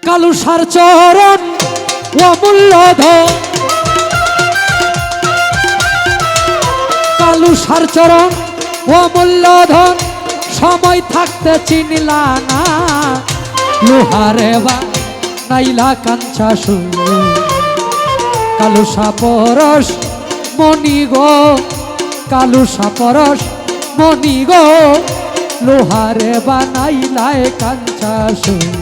কালুসার চরণ অমূল্য ধন, কালুসার চরণ অমূল্য ধন, সময় থাকতে চিনলা না, লোহারে বা নাইলা কাঞ্চা সুর। কালুসা পরশ মণি গো, কালুসা পরশ মণি গো, লোহারে বানাইলায় কাঞ্চা সুর।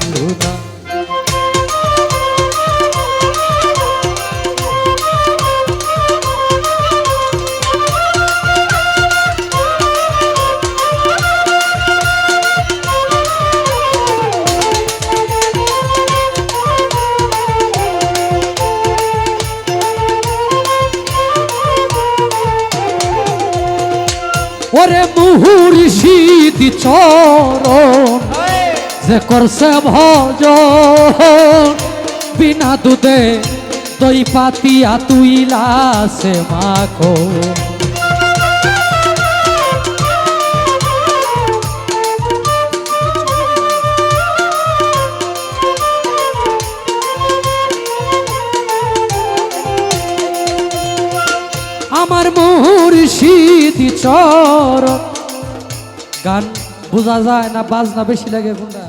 ওরে মুহুর্শিদি চরণ যে করছে ভজন, বিনা দুধে দই পাতিয়া তুইলা সে মাখো। আমার মুর্শিদি চরণ। গান বোঝা যায় না বাজনা বেশি লাগে? কোনটা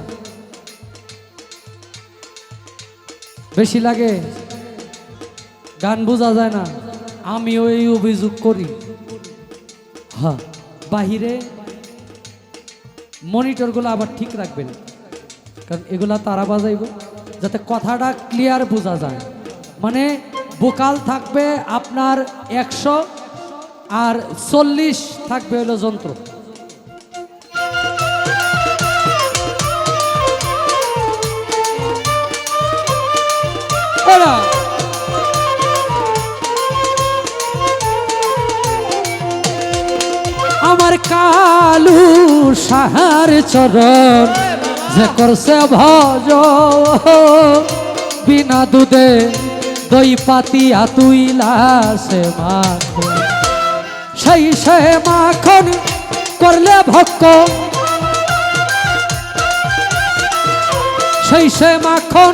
বেশি লাগে? গান বোঝা যায় না। আমিও এই অভিযোগ করি। হ্যাঁ, বাহিরে মনিটরগুলো আবার ঠিক রাখবেন, কারণ এগুলা তারা বাজাইব যাতে কথাটা ক্লিয়ার বোঝা যায়। মানে ভোকাল থাকবে আপনার 100 আর 40 থাকবে হলো যন্ত্র। আমার কালু সাহার চরণ যে করছে ভজ, বিনা দুধে দই পাতিয়া তুইলা সে মাখন। সেই সে মাখন করলে ভক্ক, সেই সে মাখন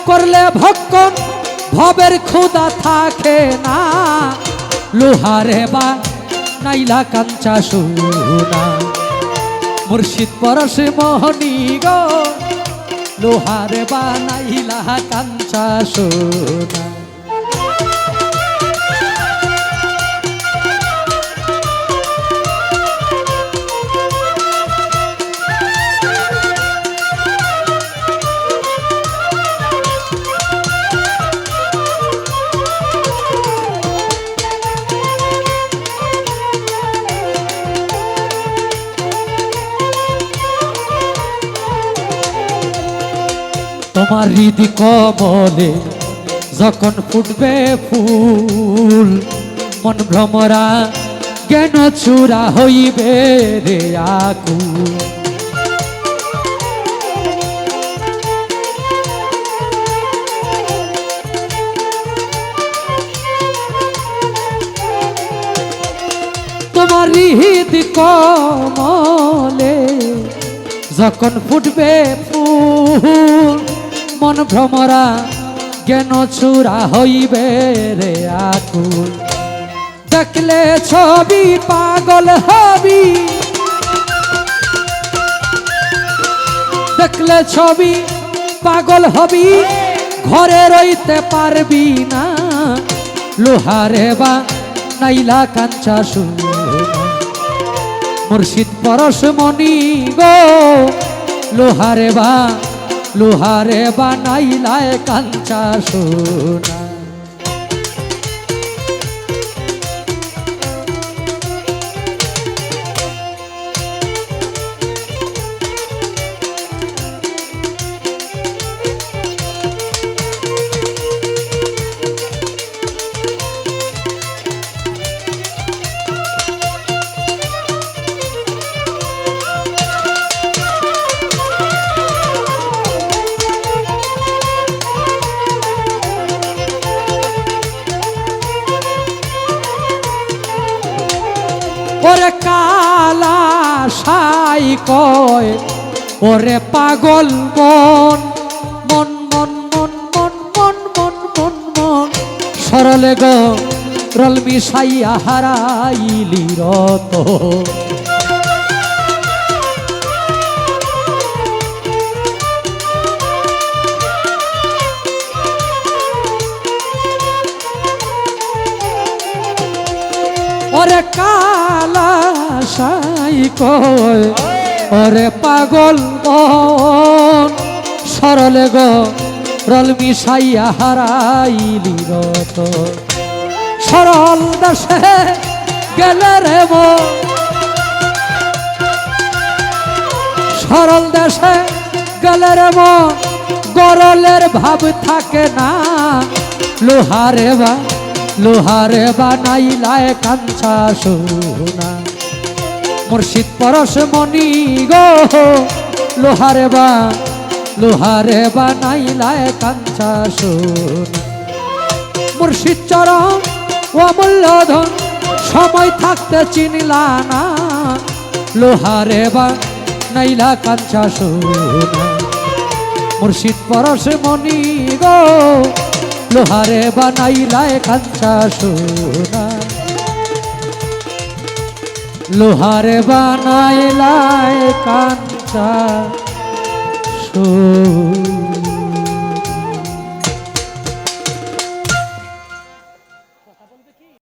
করলে ভক্ষণ, ভবের ক্ষুধা থাকে না, লোহারে বা নাইলা কাঞ্চা সোনা। মুর্শিদ পরশ মোহনী গো, লোহারে বা নাইলা কাঞ্চা সোনা। তোমার হৃদি কমলে যখন ফুটবে ফুল, মন ভ্রমরা জ্ঞান চূড়া হইবে রে আকুল। তোমার হৃদি কমলে যখন ফুটবে ফুল, মন ভ্রমরা জ্ঞান চূড়া হইবে রে আকুল। দেখলে ছবি পাগল হবি, দেখলে ছবি পাগল হবি, ঘরে রইতে পারবি না, লোহারে বা নাইলা কাঞ্চা সোনা। মুর্শিদ পরশ মণি গো, লোহারে বা নাইলায় কাঞ্চা সোনা। ওরে কালা সাই কয় ওরে পাগল মন, মন মন সরলে গো রল মিশাইয়া হারাইলি রত ওরে কালা সাই কয় ওরে পাগল মন সরলে গো রল মিশাইয়া হারাইলি রত সরল দেশে গেলে রে মন সরল দেশে গেলে রে মন গরলের ভাব থাকে না লোহারে বানাইলায় কাঞ্চা সোনা মুর্শিদ পরশ মনি গো লোহারে বানাইলায় কাঞ্চা সোনা মুর্শিদ চরণ অমূল্য ধন সময় থাকতে চিনলা না লোহারে বানাইলা কাঞ্চা সোনা মুর্শিদ পরশ মনি গো লোহারে বানাইলায় কাঞ্চা সোনা লোহারে বানাইলায় কাঞ্চা সোনা।